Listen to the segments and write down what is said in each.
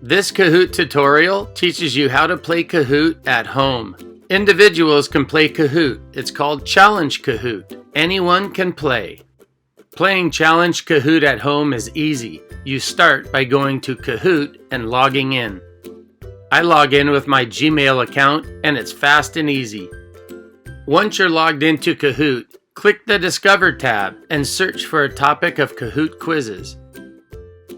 This Kahoot tutorial teaches you how to play Kahoot at home. Individuals can play Kahoot. It's called Challenge Kahoot. Anyone can play. Playing Challenge Kahoot at home is easy. You start by going to Kahoot and logging in. I log in with my Gmail account and it's fast and easy. Once you're logged into Kahoot, click the Discover tab and search for a topic of Kahoot quizzes.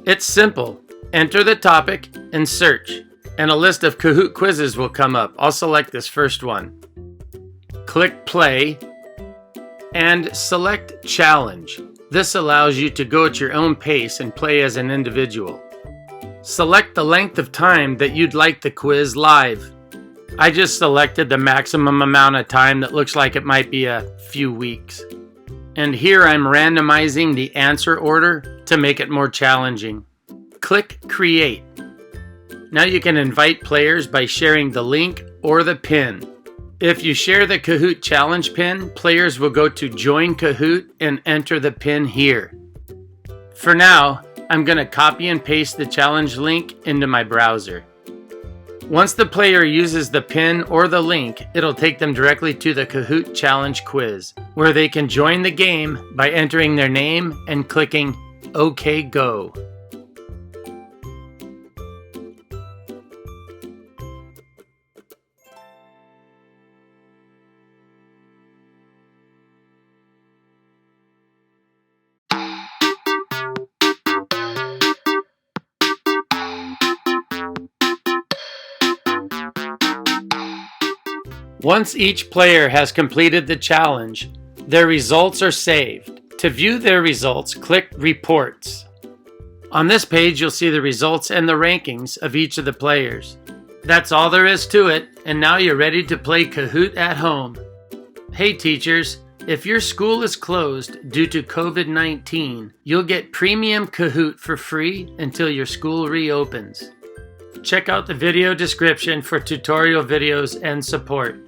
It's simple. Enter the topic and search, and a list of Kahoot quizzes will come up. I'll select this first one. Click Play and select Challenge. This allows you to go at your own pace and play as an individual. Select the length of time that you'd like the quiz live. I just selected the maximum amount of time that looks like it might be a few weeks. And here I'm randomizing the answer order to make it more challenging. Click Create. Now you can invite players by sharing the link or the pin. If you share the Kahoot challenge pin, players will go to Join Kahoot and enter the pin here. For now, I'm going to copy and paste the challenge link into my browser. Once the player uses the pin or the link, it'll take them directly to the Kahoot challenge quiz, where they can join the game by entering their name and clicking OK Go. Once each player has completed the challenge, their results are saved. To view their results, click Reports. On this page, you'll see the results and the rankings of each of the players. That's all there is to it, and now you're ready to play Kahoot at home. Hey teachers, if your school is closed due to COVID-19, you'll get premium Kahoot for free until your school reopens. Check out the video description for tutorial videos and support.